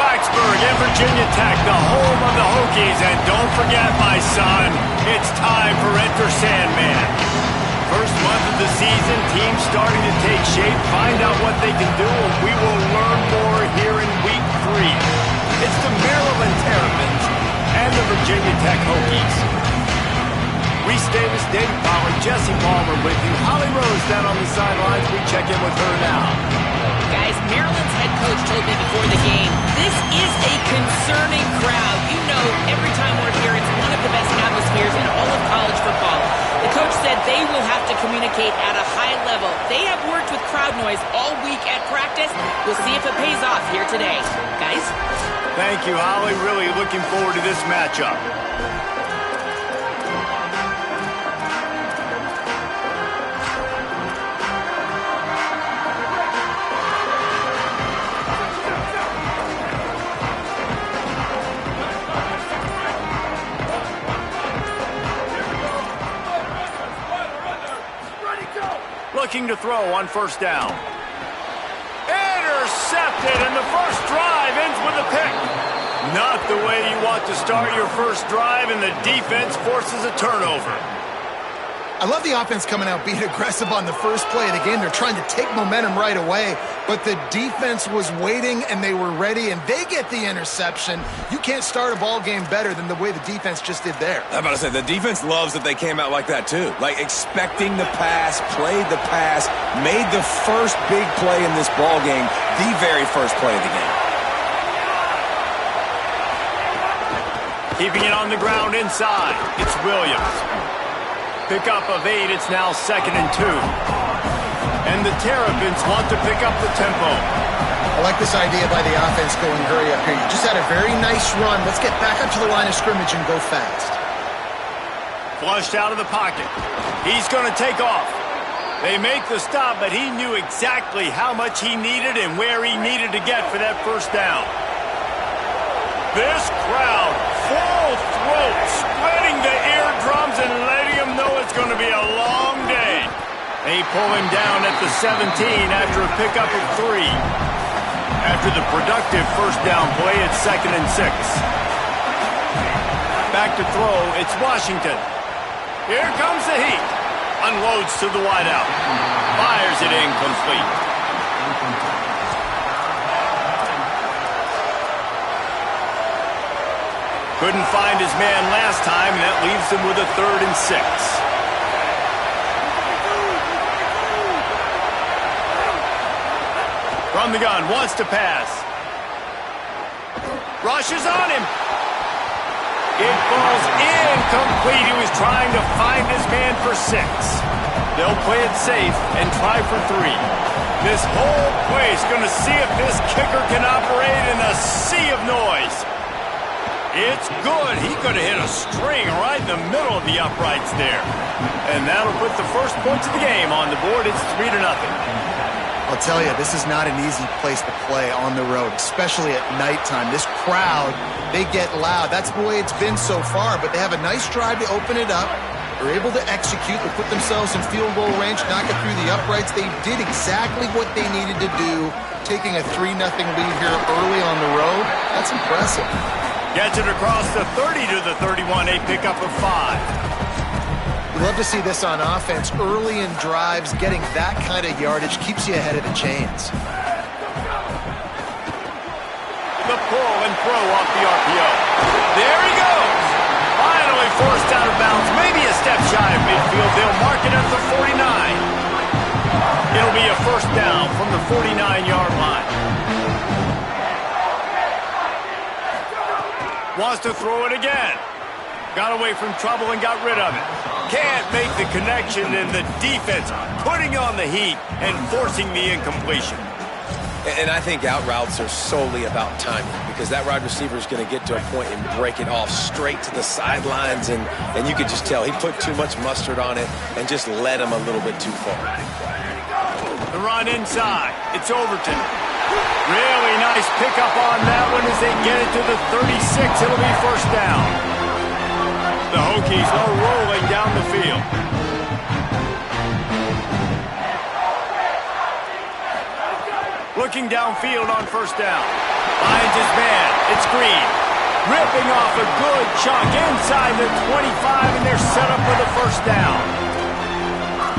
Blacksburg and Virginia Tech, the home of the Hokies. And don't forget, my son, it's time for Enter Sandman. First month of the season, teams starting to take shape, find out what they can do, and we will learn more here in Week 3. It's the Maryland Terrapins and the Virginia Tech Hokies. Reese Davis, David Pollard, Jesse Palmer with you. Holly Rose down on the sidelines. We check in with her now. Guys, Maryland's head coach told me before the game, this is a concerning crowd. You know, every time we're here, it's one of the best atmospheres in all of college football. The coach said they will have to communicate at a high level. They have worked with crowd noise all week at practice. We'll see if it pays off here today. Guys? Thank you, Holly. Really looking forward to this matchup. Looking to throw on first down. Intercepted, and the first drive ends with a pick. Not the way you want to start your first drive, and the defense forces a turnover. I love the offense coming out being aggressive on the first play of the game. They're trying to take momentum right away, but the defense was waiting, and they were ready, and they get the interception. You can't start a ball game better than the way the defense just did there. I'm about to say, the defense loves that they came out like that, too. Like, expecting the pass, played the pass, made the first big play in this ball game, the very first play of the game. Keeping it on the ground inside, it's Williams. Pickup of 8, it's now 2nd and 2. And the Terrapins want to pick up the tempo. I like this idea by the offense going hurry up here. You just had a very nice run. Let's get back up to the line of scrimmage and go fast. Flushed out of the pocket. He's going to take off. They make the stop, but he knew exactly how much he needed and where he needed to get for that first down. This crowd, full throat, spreading the eardrums and letting him know it's going to be a long day. They pull him down at the 17 after a pickup of 3. After the productive first down play, it's 2nd and 6. Back to throw, it's Washington. Here comes the heat. Unloads to the wideout. Fires it incomplete. Couldn't find his man last time, and that leaves him with a 3rd and 6. From the gun, wants to pass. Rushes on him. It falls incomplete. He was trying to find his man for 6. They'll play it safe and try for 3. This whole place going to see if this kicker can operate in a sea of noise. It's good. He could have hit a string right in the middle of the uprights there. And that'll put the first points of the game on the board. It's 3-0. I'll tell you, this is not an easy place to play on the road, especially at nighttime. This crowd, they get loud. That's the way it's been so far, but they have a nice drive to open it up. They're able to execute. They put themselves in field goal range, knock it through the uprights. They did exactly what they needed to do, taking a 3-0 lead here early on the road. That's impressive. Gets it across the 30 to the 31, a pickup of 5. We love to see this on offense. Early in drives, getting that kind of yardage keeps you ahead of the chains. The pull and throw off the RPO. There he goes. Finally forced out of bounds. Maybe a step shy of midfield. They'll mark it at the 49. It'll be a first down from the 49-yard line. Wants to throw it again. Got away from trouble and got rid of it. Can't make the connection, and the defense putting on the heat and forcing the incompletion. And I think out routes are solely about timing, because that wide receiver is going to get to a point and break it off straight to the sidelines, and you could just tell he put too much mustard on it and just led him a little bit too far. The run inside. It's Overton. Really nice pickup on that one as they get it to the 36. It'll be first down. The Hokies are rolling down the field. Looking downfield on first down. Finds his man. It's Green. Ripping off a good chunk inside the 25, and they're set up for the first down.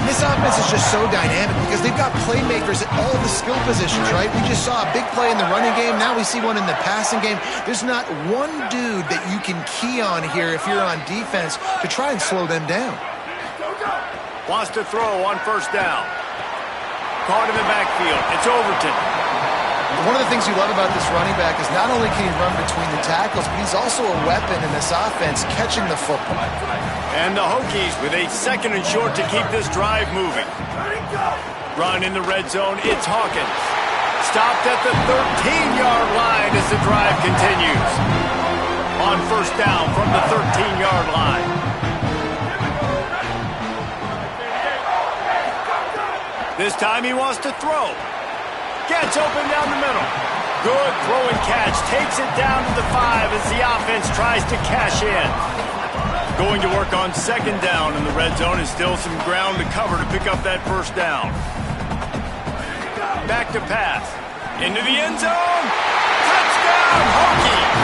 This offense is just so dynamic because they've got playmakers at all the skill positions, right? We just saw a big play in the running game. Now we see one in the passing game. There's not one dude that you can key on here if you're on defense to try and slow them down. Wants to throw on first down. Caught in the backfield. It's Overton. One of the things you love about this running back is not only can he run between the tackles, but he's also a weapon in this offense catching the football. And the Hokies with a 2nd and short to keep this drive moving. Run in the red zone. It's Hawkins. Stopped at the 13-yard line as the drive continues. On first down from the 13-yard line. This time he wants to throw. Gets open down the middle. Good throw and catch. Takes it down to the 5 as the offense tries to cash in. Going to work on 2nd down in the red zone, and still some ground to cover to pick up that first down. Back to pass. Into the end zone. Touchdown, Hokies.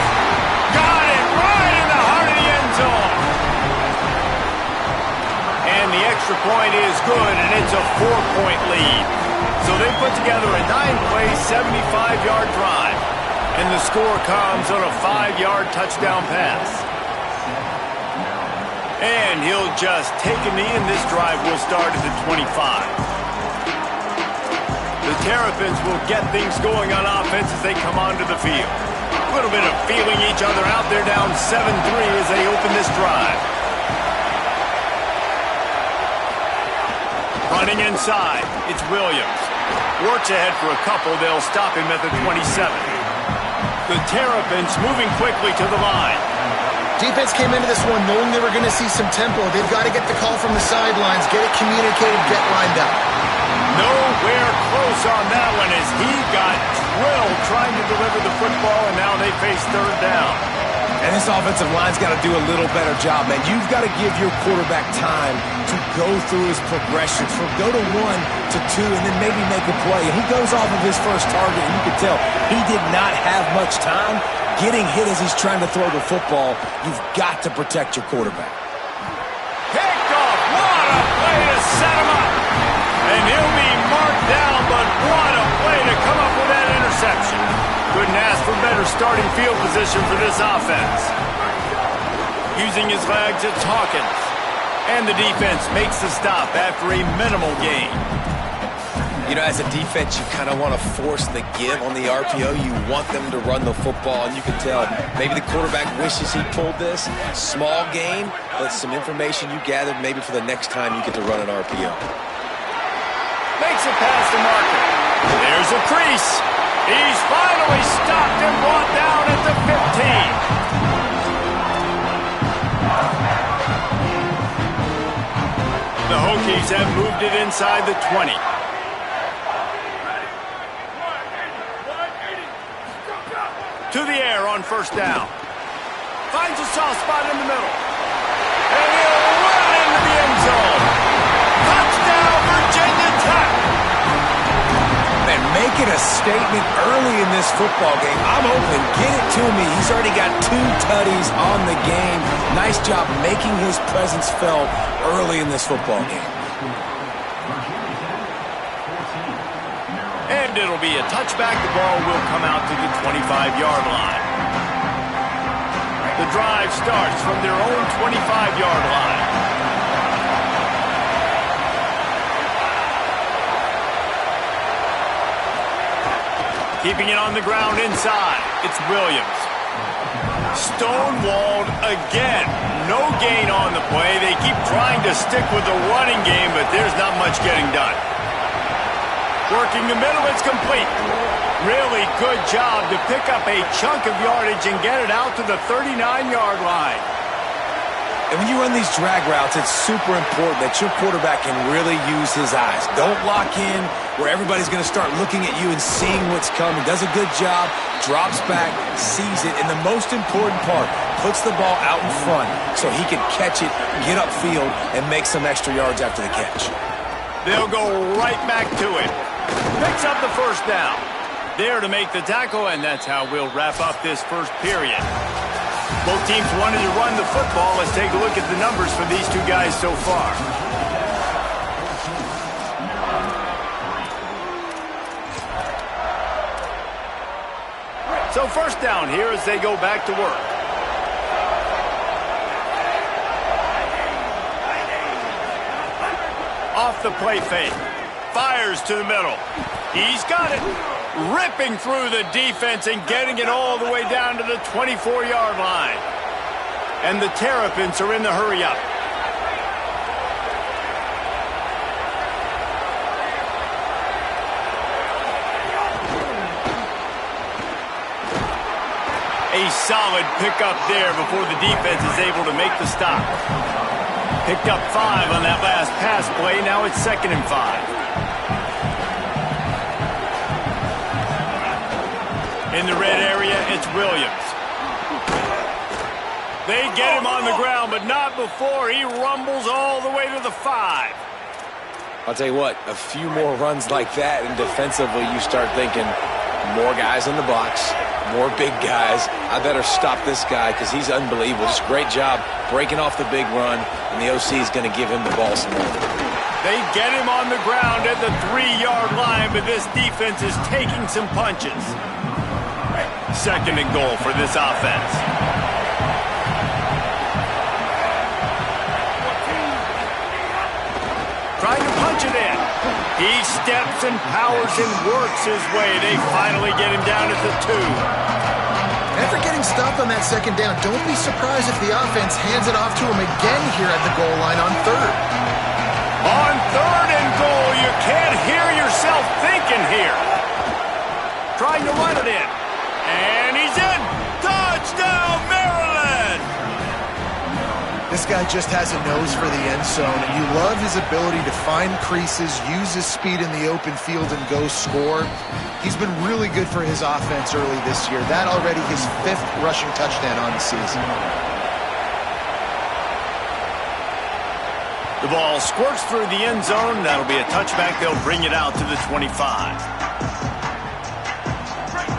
Got it right in the heart of the end zone. And the extra point is good, and it's a 4-point lead. So they put together a 9-play, 75-yard drive. And the score comes on a 5-yard touchdown pass. And he'll just take a knee, and this drive will start at the 25. The Terrapins will get things going on offense as they come onto the field. A little bit of feeling each other out. They're down 7-3 as they open this drive. Running inside, it's Williams. Works ahead for a couple. They'll stop him at the 27. The Terrapins moving quickly to the line. Defense came into this one knowing they were going to see some tempo. They've got to get the call from the sidelines, get it communicated, get lined up. Nowhere close on that one as he got drilled trying to deliver the football, and now they face 3rd down. And this offensive line's got to do a little better job, man. You've got to give your quarterback time to go through his progressions, from go to 1 to 2, and then maybe make a play. And he goes off of his first target, and you can tell he did not have much time getting hit as he's trying to throw the football. You've got to protect your quarterback. Picked off. What a play to set him up. And he'll be marked down, but what a play to come up with that interception. Couldn't ask for better starting field position for this offense. Using his legs, it's Hawkins. And the defense makes the stop after a minimal gain. You know, as a defense, you kind of want to force the give on the RPO. You want them to run the football, and you can tell maybe the quarterback wishes he pulled this. Small gain, but some information you gathered maybe for the next time you get to run an RPO. Makes it past the marker. There's a crease. He's finally stopped and brought down at the 15. The Hokies have moved it inside the 20. To the air on first down. Finds a soft spot in the middle. And he'll run into the end zone. Touchdown, Virginia Tech. And making a statement early in this football game. I'm open. Get it to me. He's already got 2 tutties on the game. Nice job making his presence felt early in this football game. And it'll be a touchback. The ball will come out to the 25-yard line. The drive starts from their own 25-yard line. Keeping it on the ground inside, it's Williams. Stonewalled again. No gain on the play. They keep trying to stick with the running game, but there's not much getting done. Working the middle, it's complete. Really good job to pick up a chunk of yardage and get it out to the 39-yard line. And when you run these drag routes, it's super important that your quarterback can really use his eyes. Don't lock in where everybody's going to start looking at you and seeing what's coming. Does a good job, drops back, sees it, and the most important part, puts the ball out in front so he can catch it, get upfield, and make some extra yards after the catch. They'll go right back to it. Picks up the first down. there to make the tackle, and that's how we'll wrap up this first period. Both teams wanted to run the football. Let's take a look at the numbers for these two guys so far. So first down here as they go back to work. Off the play fake. Fires to the middle. He's got it. Ripping through the defense and getting it all the way down to the 24-yard line. And the Terrapins are in the hurry-up. A solid pickup there before the defense is able to make the stop. Picked up 5 on that last pass play. Now it's 2nd and 5. In the red area, it's Williams. They get him on the ground, but not before he rumbles all the way to the 5. I'll tell you what, a few more runs like that, and defensively you start thinking, more guys in the box, more big guys. I better stop this guy because he's unbelievable. Just great job breaking off the big run, and the OC is going to give him the ball some more. They get him on the ground at the 3-yard line, but this defense is taking some punches. 2nd and goal for this offense. Trying to punch it in. He steps and powers and works his way. They finally get him down at the 2. After getting stopped on that 2nd down, don't be surprised if the offense hands it off to him again here at the goal line on 3rd. On 3rd and goal, you can't hear yourself thinking here. Trying to run it in. And he's in. Touchdown, Maryland! This guy just has a nose for the end zone, and you love his ability to find creases, use his speed in the open field, and go score. He's been really good for his offense early this year. That already his 5th rushing touchdown on the season. The ball squirts through the end zone. That'll be a touchback. They'll bring it out to the 25.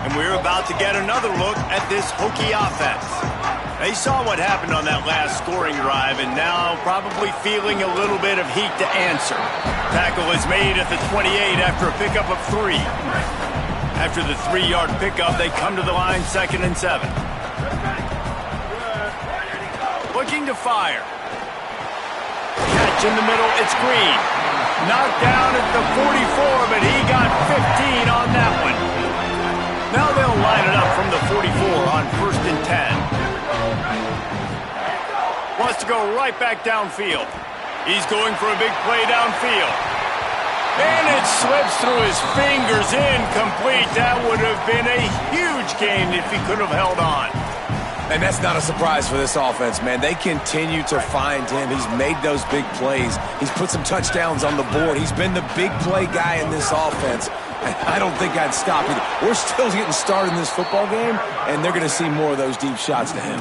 And we're about to get another look at this Hokie offense. They saw what happened on that last scoring drive and now probably feeling a little bit of heat to answer. Tackle is made at the 28 after a pickup of 3. After the 3-yard pickup, they come to the line 2nd and 7. Looking to fire. Catch in the middle, it's Green. Knocked down at the 44, but he got 15 on that one. Now they'll line it up from the 44 on 1st and 10. Wants to go right back downfield. He's going for a big play downfield. And it slips through his fingers, incomplete. That would have been a huge gain if he could have held on. And that's not a surprise for this offense, man. They continue to find him. He's made those big plays. He's put some touchdowns on the board. He's been the big play guy in this offense. And I don't think I'd stop it. We're still getting started in this football game, and they're going to see more of those deep shots to him.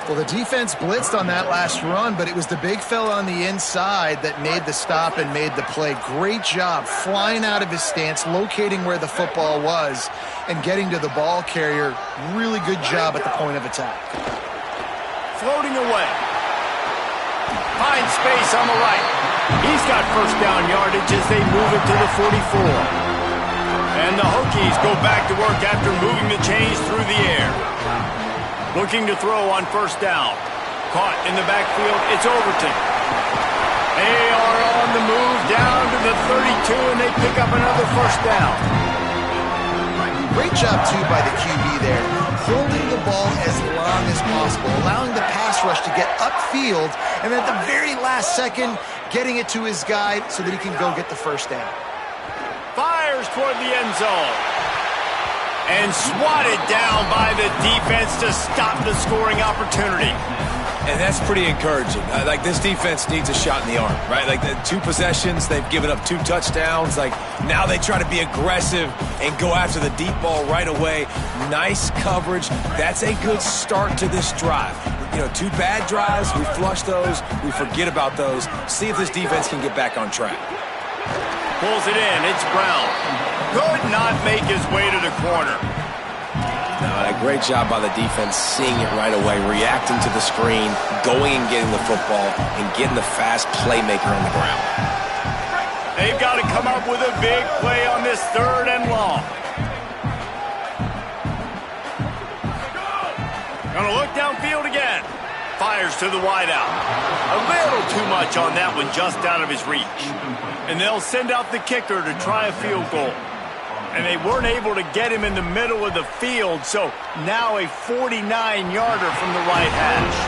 Well, the defense blitzed on that last run, but it was the big fella on the inside that made the stop and made the play. Great job flying out of his stance, locating where the football was, and getting to the ball carrier. Really good job at the point of attack. Floating away. Finds space on the right. He's got 1st down yardage as they move it to the 44. And the Hokies go back to work after moving the chains through the air. Looking to throw on 1st down. Caught in the backfield, it's Overton. They are on the move down to the 32, and they pick up another 1st down. Great job, too, by the QB there. Holding the ball as long as possible, allowing the pass rush to get upfield, and at the very last second, getting it to his guy so that he can go get the 1st down. Fires toward the end zone. And swatted down by the defense to stop the scoring opportunity. And that's pretty encouraging. Like, this defense needs a shot in the arm, right? Like, the 2 possessions, they've given up 2 touchdowns. Like, now they try to be aggressive and go after the deep ball right away. Nice coverage. That's a good start to this drive. You know, 2 bad drives, we flush those, we forget about those. See if this defense can get back on track. Pulls it in, it's Brown. Could not make his way to the corner. A great job by the defense seeing it right away, reacting to the screen, going and getting the football, and getting the fast playmaker on the ground. They've got to come up with a big play on this 3rd and long. Gonna look downfield again. Fires to the wideout. A little too much on that one, just out of his reach. And they'll send out the kicker to try a field goal. And they weren't able to get him in the middle of the field, so now a 49-yarder from the right hash.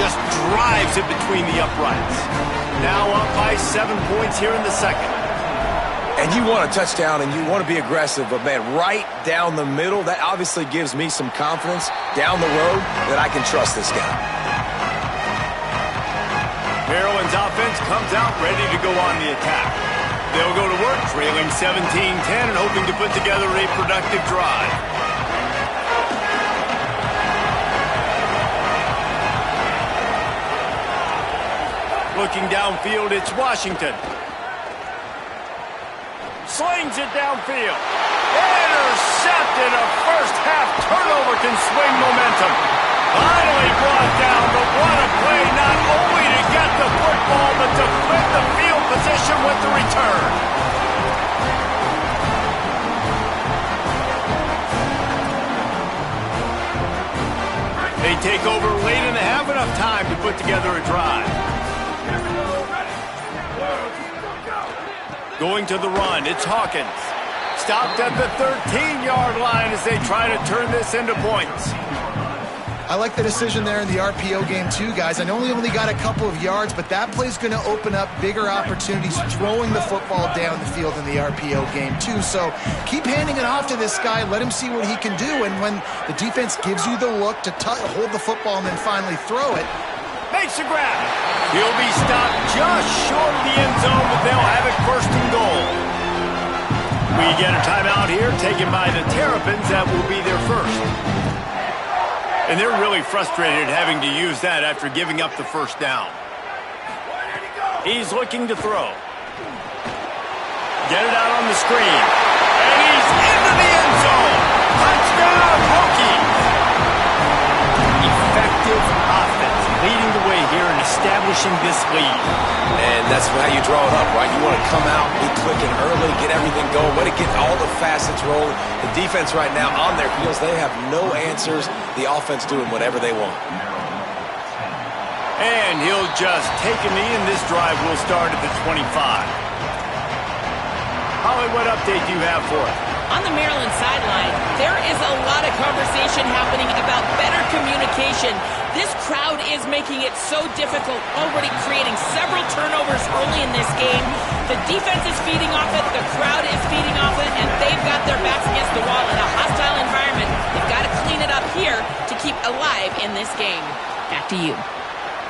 Just drives it between the uprights. Now up by 7 points here in the 2nd. And you want a touchdown and you want to be aggressive, but man, right down the middle, that obviously gives me some confidence down the road that I can trust this guy. Maryland's offense comes out ready to go on the attack. They'll go to work, trailing 17-10 and hoping to put together a productive drive. Looking downfield, it's Washington. Slings it downfield. Intercepted. A first-half turnover can swing momentum. Finally brought down, but what a play, not only to get the football, but to flip the field position with the return. They take over late in the half, enough time to put together a drive. Going to the run, it's Hawkins. Stopped at the 13-yard line as they try to turn this into points. I like the decision there in the RPO game too, guys. I know he only got a couple of yards, but that play's going to open up bigger opportunities throwing the football down the field in the RPO game too. So keep handing it off to this guy. Let him see what he can do. And when the defense gives you the look to hold the football and then finally throw it, makes a grab. He'll be stopped just short of the end zone, but they'll have it 1st and goal. We get a timeout here taken by the Terrapins. That will be their first. And they're really frustrated having to use that after giving up the 1st down. He's looking to throw. Get it out on the screen. And he's into the end zone. Touchdown, Hokies. Effective offense leading the way here and establishing this lead. And that's how you draw it up, right? You want to come out, be clicking early, get everything going, want to get all the facets rolling. The defense right now on their heels, they have no answers. The offense doing whatever they want. And he'll just take a knee, and this drive will start at the 25. Holly, what update do you have for us? On the Maryland sideline, there is a lot of conversation happening about better communication. This crowd is making it so difficult, already creating several turnovers early in this game. The defense is feeding off it, the crowd is feeding off it, and they've got their backs against the wall in a hostile environment. They've got to clean it up here to keep alive in this game. Back to you.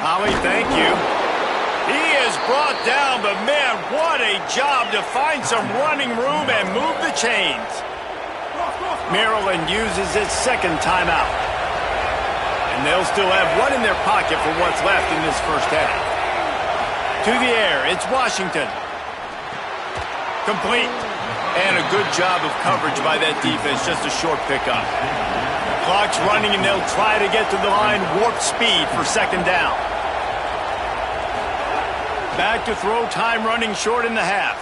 Holly, thank you. He is brought down, but man, what a job to find some running room and move the chains. Maryland uses its 2nd timeout. And they'll still have one in their pocket for what's left in this 1st half. To the air, it's Washington. Complete. And a good job of coverage by that defense, just a short pickup. Clock's running, and they'll try to get to the line, warp speed for 2nd down. Back to throw, time running short in the half.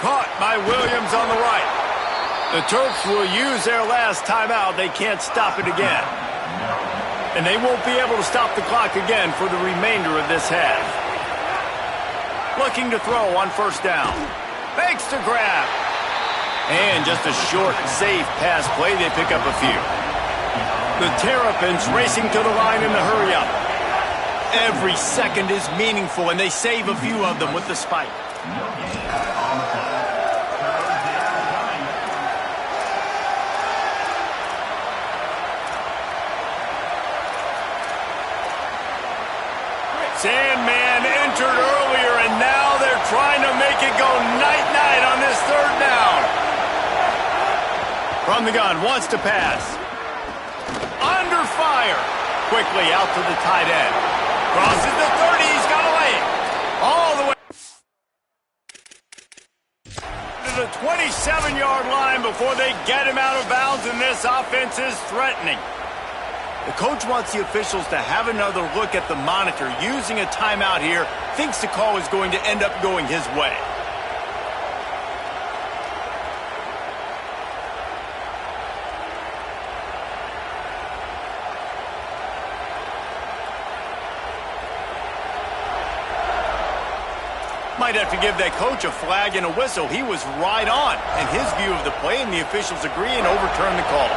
Caught by Williams on the right. The Terps will use their last timeout. They can't stop it again. And they won't be able to stop the clock again for the remainder of this half. Looking to throw on 1st down. Makes the grab. And just a short, safe pass play. They pick up a few. The Terrapins racing to the line in the hurry-up. Every second is meaningful, and they save a few of them with the spike. Sandman entered earlier, and now they're trying to make it go night-night on this 3rd down. From the gun, wants to pass. Under fire. Quickly out to the tight end. Crosses the 30, he's got to lay it. All the way. the 27-yard line before they get him out of bounds, and this offense is threatening. The coach wants the officials to have another look at the monitor. Using a timeout here, thinks the call is going to end up going his way. Might have to give that coach a flag and a whistle. He was right on in his view of the play, and the officials agree and overturn the call.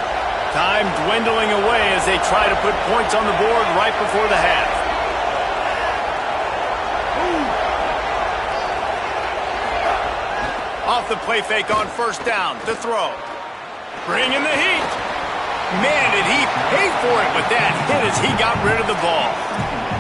Time dwindling away as they try to put points on the board right before the half. Off the play fake on first down. The throw. Bringing the heat. Man, did he pay for it with that hit as he got rid of the ball.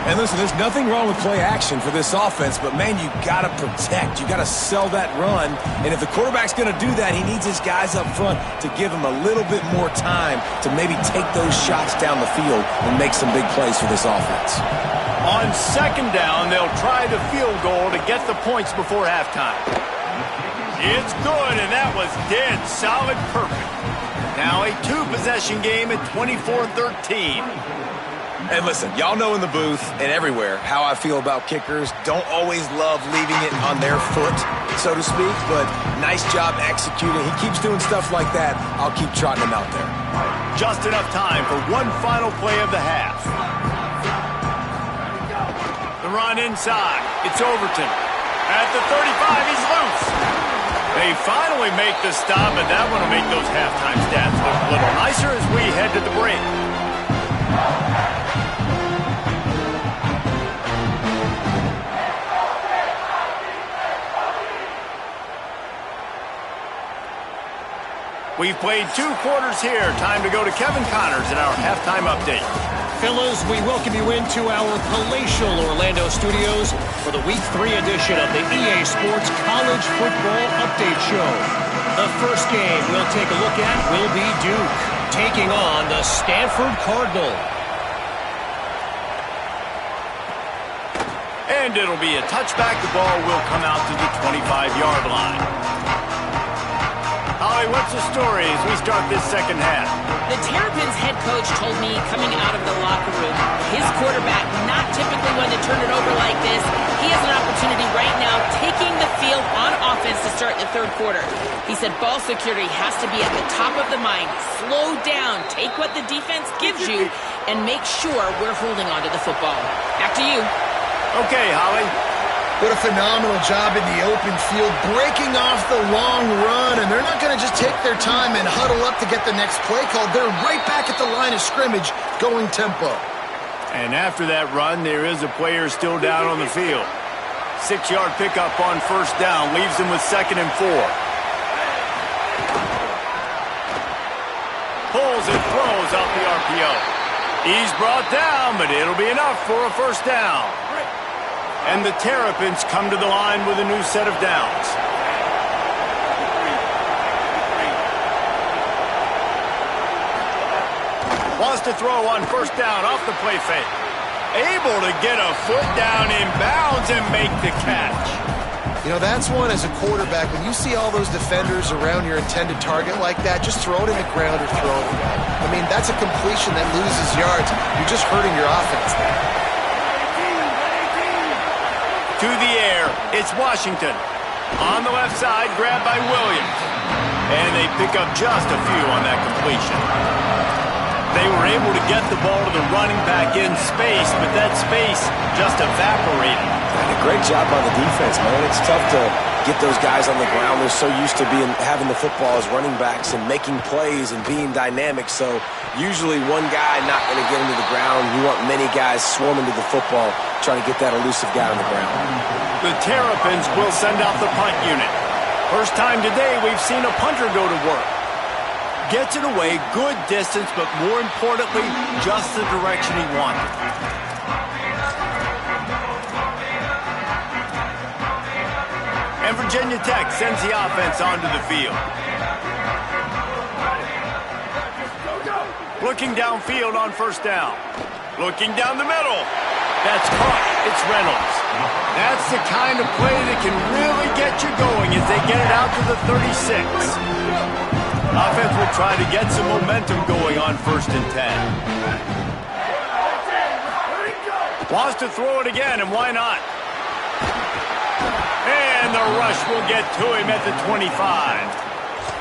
And listen, there's nothing wrong with play action for this offense, but, man, you got to protect. You got to sell that run. And if the quarterback's going to do that, he needs his guys up front to give him a little bit more time to maybe take those shots down the field and make some big plays for this offense. On second down, they'll try the field goal to get the points before halftime. It's good, and that was dead solid perfect. Now a two-possession game at 24-13. And listen, y'all know in the booth and everywhere how I feel about kickers. Don't always love leaving it on their foot, so to speak, but nice job executing. He keeps doing stuff like that. I'll keep trotting him out there. Just enough time for one final play of the half. The run inside. It's Overton. At the 35, he's loose. They finally make the stop, and that one will make those halftime stats look a little nicer as we head to the break. We've played 2 quarters here. Time to go to Kevin Connors in our halftime update. Fellas, we welcome you into our palatial Orlando studios for the Week 3 edition of the EA Sports College Football Update Show. The first game we'll take a look at will be Duke taking on the Stanford Cardinal. And it'll be a touchback. The ball will come out to the 25-yard line. Holly, what's the story as we start this second half? The Terrapins head coach told me coming out of the locker room, his quarterback not typically one to turn it over like this. He has an opportunity right now taking the field on offense to start the third quarter. He said ball security has to be at the top of the mind. Slow down, take what the defense gives you, and make sure we're holding on to the football. Back to you. Okay, Holly. What a phenomenal job in the open field, breaking off the long run, and they're not going to just take their time and huddle up to get the next play called. They're right back at the line of scrimmage, going tempo. And after that run, there is a player still down on the field. 6-yard pickup on first down, leaves him with 2nd and 4. Pulls and throws off the RPO. He's brought down, but it'll be enough for a first down. And the Terrapins come to the line with a new set of downs. Wants to throw on first down off the play fake. Able to get a foot down in bounds and make the catch. You know, that's one as a quarterback. When you see all those defenders around your intended target like that, just throw it in the ground or throw it away. I mean, that's a completion that loses yards. You're just hurting your offense there. To the air, it's Washington. On the left side, grabbed by Williams. And they pick up just a few on that completion. They were able to get the ball to the running back in space, but that space just evaporated. And a great job by the defense, man. It's tough to get those guys on the ground. They're so used to having the football as running backs and making plays and being dynamic. So usually one guy not going to get into the ground. You want many guys swarming to the football, trying to get that elusive guy on the ground. The Terrapins will send out the punt unit. First time today we've seen a punter go to work. Gets it away, good distance, but more importantly, just the direction he wanted. And Virginia Tech sends the offense onto the field. Looking downfield on first down. Looking down the middle. That's caught. It's Reynolds. That's the kind of play that can really get you going as they get it out to the 36. Offense will try to get some momentum going on 1st and 10. Wants to throw it again, and why not? And the rush will get to him at the 25.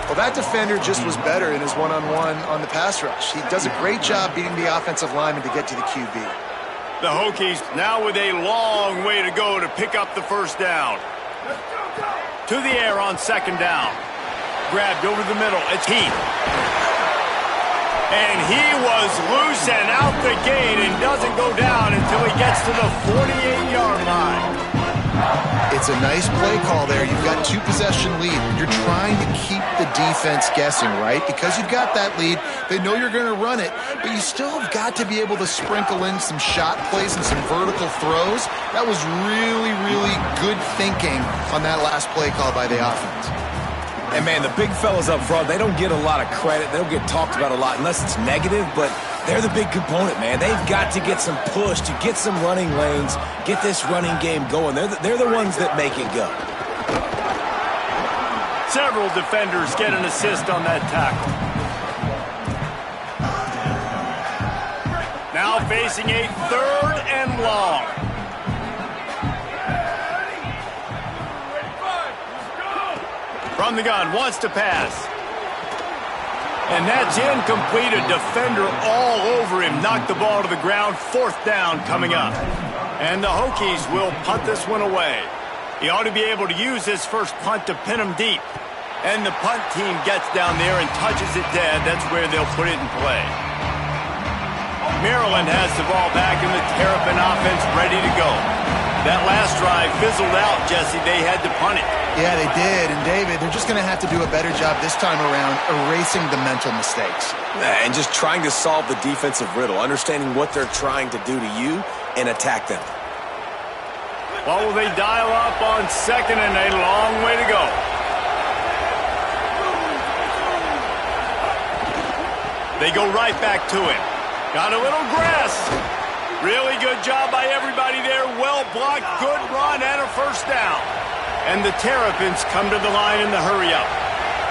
Well, that defender just was better in his one-on-one on the pass rush. He does a great job beating the offensive lineman to get to the QB. The Hokies now with a long way to go to pick up the 1st down. To the air on 2nd down. Grabbed over the middle. It's Heath. And he was loose and out the gate and doesn't go down until he gets to the 48-yard line. It's a nice play call there. You've got 2-possession lead. You're trying to keep the defense guessing, right? Because you've got that lead, they know you're going to run it, but you still have got to be able to sprinkle in some shot plays and some vertical throws. That was really, really good thinking on that last play call by the offense. And, man, the big fellas up front, they don't get a lot of credit. They don't get talked about a lot unless it's negative, but they're the big component, man. They've got to get some push, to get some running lanes, get this running game going. They're the ones that make it go. Several defenders get an assist on that tackle. Now facing a 3rd and long. From the gun, wants to pass. And that's incomplete. A defender all over him. Knocked the ball to the ground. 4th down coming up. And the Hokies will punt this one away. He ought to be able to use his first punt to pin him deep. And the punt team gets down there and touches it dead. That's where they'll put it in play. Maryland has the ball back and the Terrapin offense ready to go. That last drive fizzled out, Jesse. They had to punt it. Yeah, they did. And, David, they're just going to have to do a better job this time around erasing the mental mistakes. And just trying to solve the defensive riddle, understanding what they're trying to do to you and attack them. What will they dial up on 2nd and a long way to go? They go right back to him. Got a little grass. Really good job by everybody there. Well blocked, good run, and a 1st down. And the Terrapins come to the line in the hurry-up.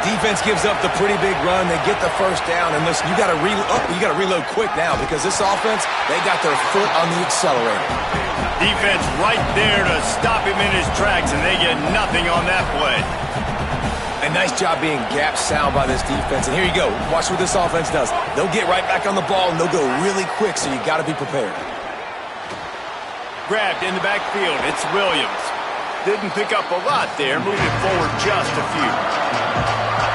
Defense gives up the pretty big run. They get the 1st down. And listen, you got to reload quick now because this offense, they got their foot on the accelerator. Defense right there to stop him in his tracks, and they get nothing on that play. A nice job being gap sound by this defense. And here you go. Watch what this offense does. They'll get right back on the ball, and they'll go really quick, so you got to be prepared. Grabbed in the backfield. It's Williams. Didn't pick up a lot there. Moved it forward just a few.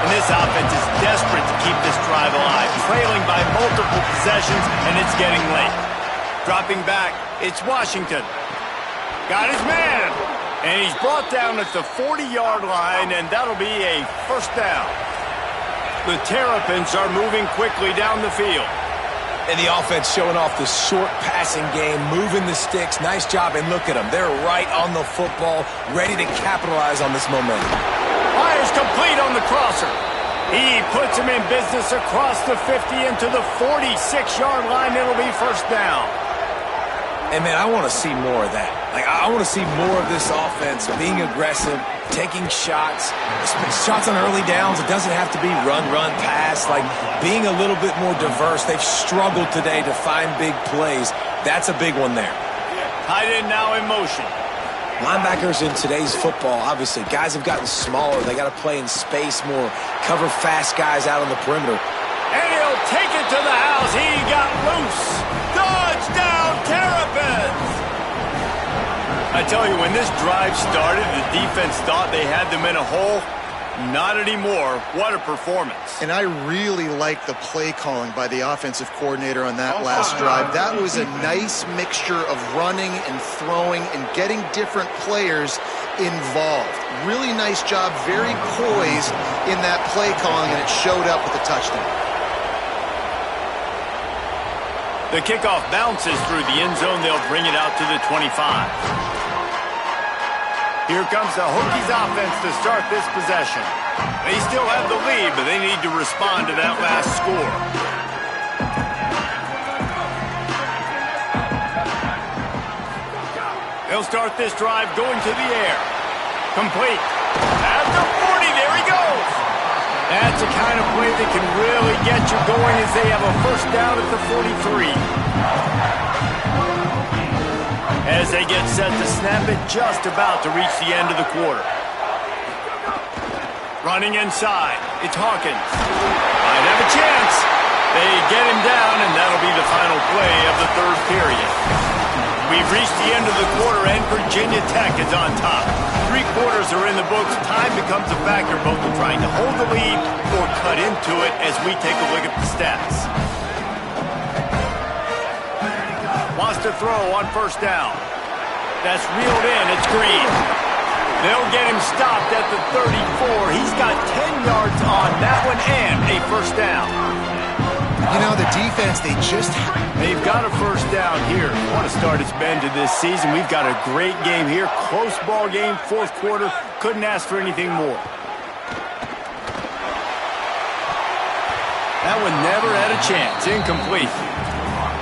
And this offense is desperate to keep this drive alive. Trailing by multiple possessions, and it's getting late. Dropping back, it's Washington. Got his man. And he's brought down at the 40-yard line, and that'll be a 1st down. The Terrapins are moving quickly down the field. And the offense showing off the short passing game, moving the sticks. Nice job, and look at them. They're right on the football, ready to capitalize on this momentum. Fires complete on the crosser. He puts him in business across the 50 into the 46-yard line. It'll be 1st down. And, man, I want to see more of that. Like, I want to see more of this offense being aggressive, taking shots on early downs. It doesn't have to be run, pass. Like, being a little bit more diverse. They've struggled today to find big plays. That's a big one there. Tight end now in motion. Linebackers in today's football, obviously, guys have gotten smaller. They got to play in space more, cover fast guys out on the perimeter. And he'll take it to the house. He got loose. Touchdown, Terrapins! I tell you, when this drive started, the defense thought they had them in a hole. Not anymore. What a performance. And I really like the play calling by the offensive coordinator on that last drive. That was a nice mixture of running and throwing and getting different players involved. Really nice job, very poised in that play calling, and it showed up with a touchdown. The kickoff bounces through the end zone. They'll bring it out to the 25. Here comes the Hokies offense to start this possession. They still have the lead, but they need to respond to that last score. He'll start this drive going to the air. Complete. At the 40, there he goes. That's the kind of play that can really get you going as they have a first down at the 43. As they get set to snap it, just about to reach the end of the quarter. Running inside, it's Hawkins. Might have a chance. They get him down, and that'll be the final play of the third period. We've reached the end of the quarter, and Virginia Tech is on top. 3 quarters are in the books. Time becomes a factor both in trying to hold the lead or cut into it as we take a look at the stats. Wants to throw on first down. That's reeled in. It's Green. They'll get him stopped at the 34. He's got 10 yards on that one and a first down. You know, the defense, they've got a first down here. Want to start its bend to this season. We've got a great game here. Close ball game, fourth quarter. Couldn't ask for anything more. That one never had a chance. Incomplete.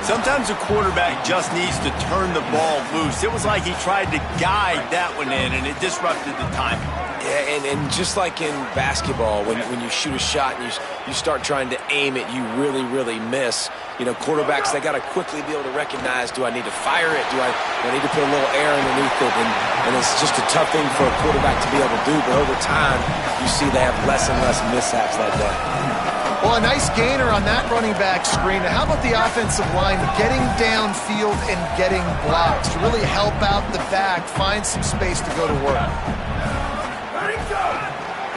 Sometimes a quarterback just needs to turn the ball loose. It was like he tried to guide that one in, and it disrupted the timing. Yeah, and just like in basketball, when you shoot a shot and you start trying to aim it, you really, really miss. You know, quarterbacks, they got to quickly be able to recognize, do I need to fire it? Do I need to put a little air underneath it? And it's just a tough thing for a quarterback to be able to do. But over time, you see they have less and less mishaps like that. Well, a nice gainer on that running back screen. How about the offensive line getting downfield and getting blocks to really help out the back, find some space to go to work?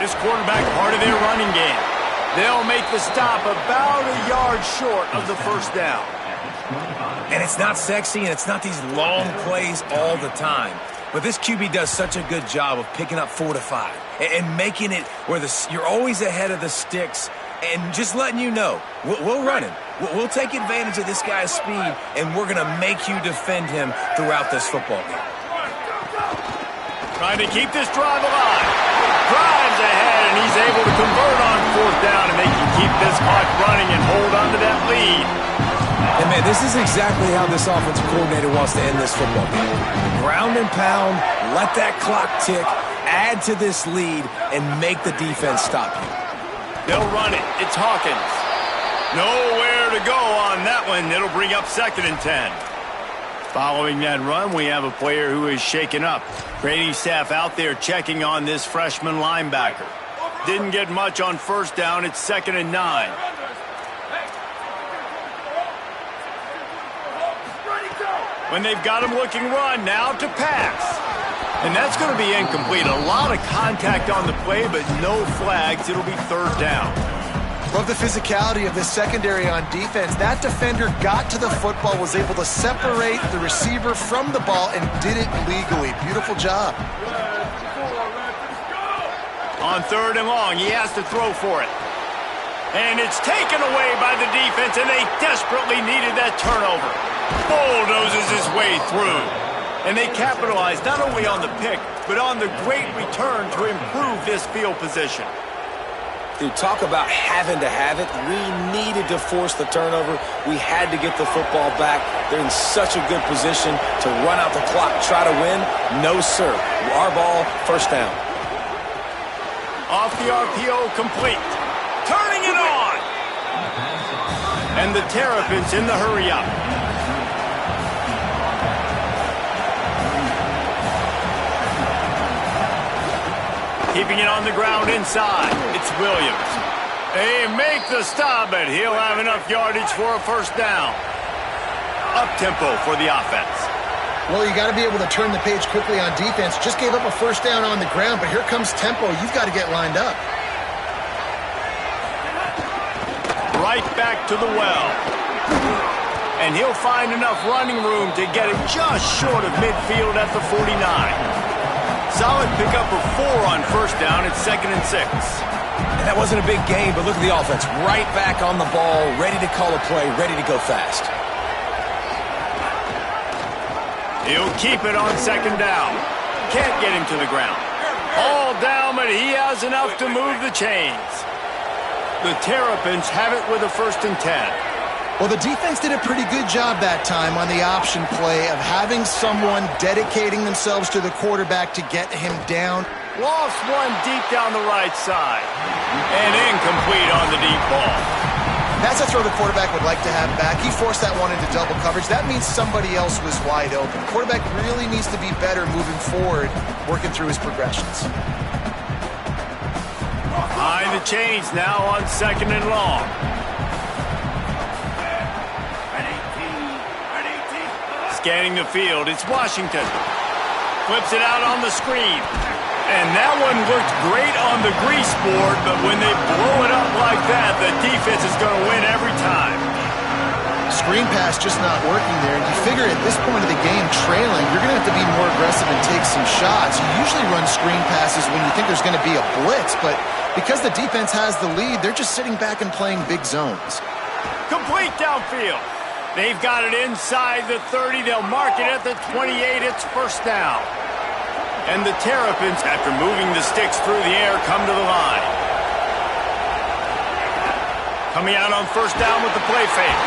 This quarterback, part of their running game. They'll make the stop about a yard short of the first down. And it's not sexy, and it's not these long plays all the time. But this QB does such a good job of picking up 4 to 5 and making it where you're always ahead of the sticks and just letting you know, we'll run him. We'll take advantage of this guy's speed, and we're going to make you defend him throughout this football game. Trying to keep this drive alive. Drives ahead, and he's able to convert on fourth down, and they can keep this clock running and hold on to that lead. And, man, this is exactly how this offensive coordinator wants to end this football game. Ground and pound, let that clock tick, add to this lead, and make the defense stop you. They'll run it. It's Hawkins. Nowhere to go on that one. It'll bring up 2nd and 10. Following that run, we have a player who is shaken up. Training staff out there checking on this freshman linebacker. Didn't get much on first down. It's 2nd and 9. When they've got him looking run, now to pass. And that's going to be incomplete. A lot of contact on the play, but no flags. It'll be 3rd down. Love the physicality of this secondary on defense. That defender got to the football, was able to separate the receiver from the ball, and did it legally. Beautiful job. On 3rd and long, he has to throw for it. And it's taken away by the defense, and they desperately needed that turnover. Bulldozes his way through. And they capitalized not only on the pick, but on the great return to improve this field position. Dude, talk about having to have it. We needed to force the turnover. We had to get the football back. They're in such a good position to run out the clock, try to win. No, sir. Our ball, first down. Off the RPO, complete. Turning it on. And the Terrapins in the hurry-up. Keeping it on the ground inside. It's Williams. They make the stop, but he'll have enough yardage for a first down. Up-tempo for the offense. Well, you got to be able to turn the page quickly on defense. Just gave up a first down on the ground, but here comes tempo. You've got to get lined up. Right back to the well. And he'll find enough running room to get it just short of midfield at the 49. Solid pickup of 4 on first down. It's 2nd and 6. And that wasn't a big gain, but look at the offense. Right back on the ball, ready to call a play, ready to go fast. He'll keep it on 2nd down. Can't get him to the ground. All down, but he has enough to move the chains. The Terrapins have it with a 1st and 10. Well, the defense did a pretty good job that time on the option play of having someone dedicating themselves to the quarterback to get him down. Lost one deep down the right side. And incomplete on the deep ball. That's a throw the quarterback would like to have back. He forced that one into double coverage. That means somebody else was wide open. The quarterback really needs to be better moving forward, working through his progressions. Behind the chains now on 2nd and long. Scanning the field, it's Washington. Flips it out on the screen. And that one looked great on the grease board, but when they blow it up like that, the defense is going to win every time. Screen pass just not working there, and you figure at this point of the game, trailing, you're going to have to be more aggressive and take some shots. You usually run screen passes when you think there's going to be a blitz, but because the defense has the lead, they're just sitting back and playing big zones. Complete downfield. They've got it inside the 30. They'll mark it at the 28. It's first down. And the Terrapins, after moving the sticks through the air, come to the line. Coming out on first down with the play fake.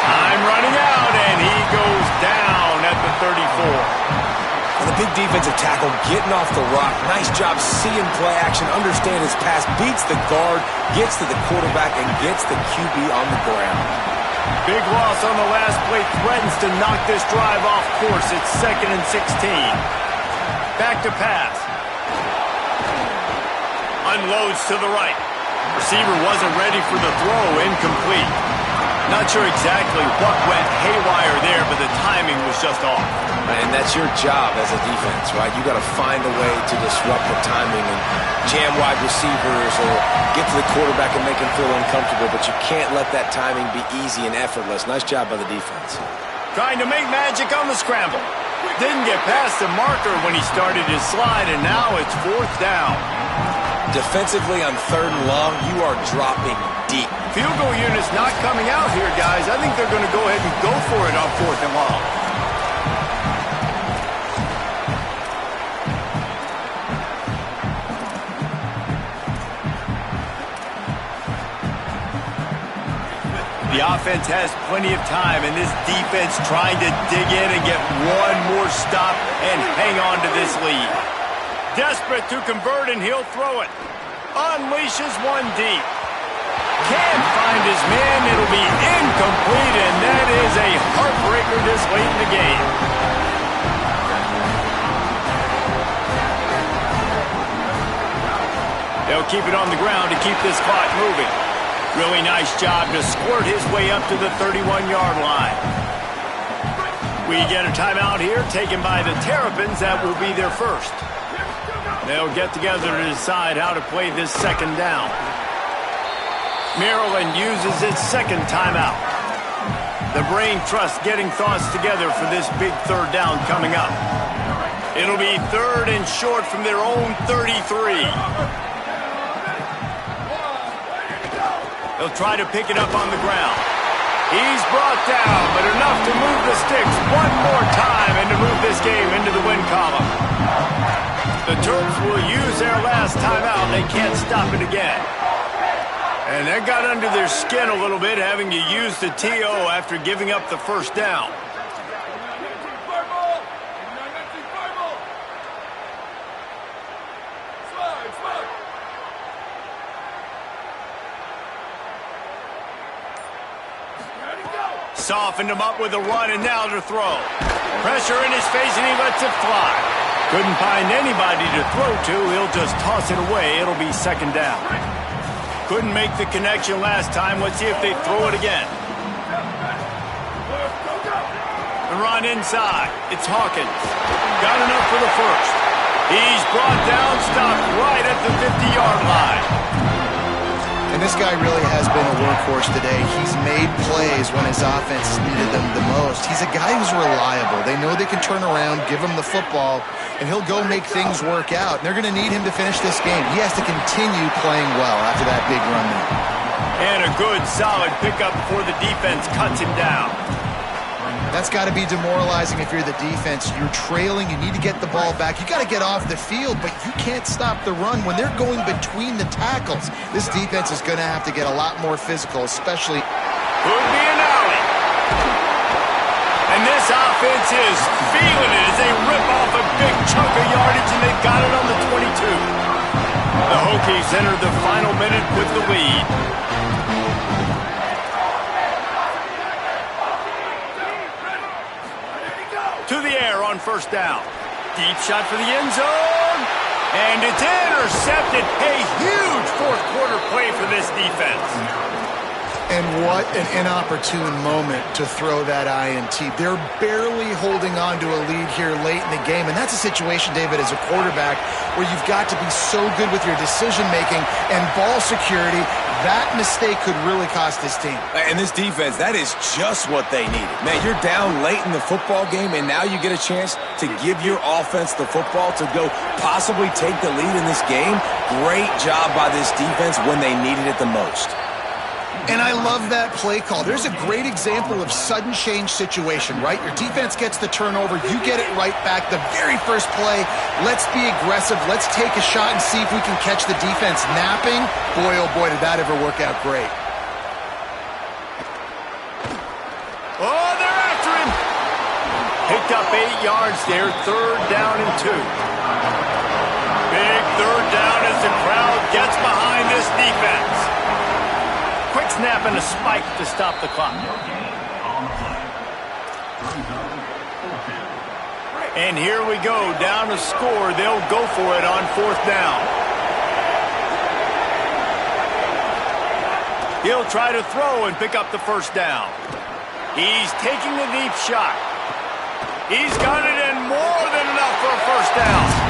Time running out, and he goes down at the 34. And the big defensive tackle getting off the rock. Nice job seeing play action, understand his pass, beats the guard, gets to the quarterback, and gets the QB on the ground. Big loss on the last play, threatens to knock this drive off course. It's 2nd and 16. Back to pass. Unloads to the right. Receiver wasn't ready for the throw, incomplete. Not sure exactly what went haywire there, but the timing was just off. And that's your job as a defense, right? You got to find a way to disrupt the timing and jam wide receivers or get to the quarterback and make him feel uncomfortable, but you can't let that timing be easy and effortless. Nice job by the defense. Trying to make magic on the scramble. Didn't get past the marker when he started his slide, and now it's 4th down. Defensively on 3rd and long, you are dropping deep. Field goal unit's not coming out here, guys. I think they're going to go ahead and go for it on 4th and long. The offense has plenty of time, and this defense trying to dig in and get one more stop and hang on to this lead. Desperate to convert, and he'll throw it. Unleashes one deep. Can't find his man. It'll be incomplete, and that is a heartbreaker this late in the game. They'll keep it on the ground to keep this clock moving. Really nice job to squirt his way up to the 31-yard line. We get a timeout here taken by the Terrapins. That will be their first. They'll get together to decide how to play this 2nd down. Maryland uses its 2nd timeout. The brain trust getting thoughts together for this big 3rd down coming up. It'll be 3rd and short from their own 33. They'll try to pick it up on the ground. He's brought down, but enough to move the sticks one more time and to move this game into the win column. The Terps will use their last timeout. They can't stop it again. And that got under their skin a little bit, having to use the TO after giving up the first down. Softened him up with a run, and now to throw. Pressure in his face, and he lets it fly. Couldn't find anybody to throw to. He'll just toss it away. It'll be 2nd down. Couldn't make the connection last time. Let's see if they throw it again. The run inside. It's Hawkins. Got enough for the first. He's brought down, stopped right at the 50-yard line. And this guy really has been a workhorse today. He's made plays when his offense needed them the most. He's a guy who's reliable. They know they can turn around, give him the football, and he'll go make things work out. And they're going to need him to finish this game. He has to continue playing well after that big run there. And a good, solid pickup before the defense cuts him down. That's got to be demoralizing if you're the defense. You're trailing. You need to get the ball back. You got to get off the field, but you can't stop the run when they're going between the tackles. This defense is going to have to get a lot more physical, especially. Could be an alley. And this offense is feeling it as they rip off a big chunk of yardage, and they've got it on the 22. The Hokies enter the final minute with the lead. To the air on first down. Deep shot for the end zone. And it's intercepted. A huge fourth quarter play for this defense. And what an inopportune moment to throw that INT. They're barely holding on to a lead here late in the game. And that's a situation, David, as a quarterback, where you've got to be so good with your decision-making and ball security. That mistake could really cost this team. And this defense, that is just what they needed. Man, you're down late in the football game, and now you get a chance to give your offense the football to go possibly take the lead in this game. Great job by this defense when they needed it the most. And I love that play call. There's a great example of sudden change situation, right? Your defense gets the turnover. You get it right back. The very first play, let's be aggressive. Let's take a shot and see if we can catch the defense napping. Boy, oh boy, did that ever work out great. Oh, they're after him. Picked up 8 yards there. Third down and 2. Big third down as the crowd gets behind this defense. Quick snap and a spike to stop the clock. And here we go, down to score. They'll go for it on fourth down. He'll try to throw and pick up the first down. He's taking the deep shot. He's got it, and more than enough for a first down.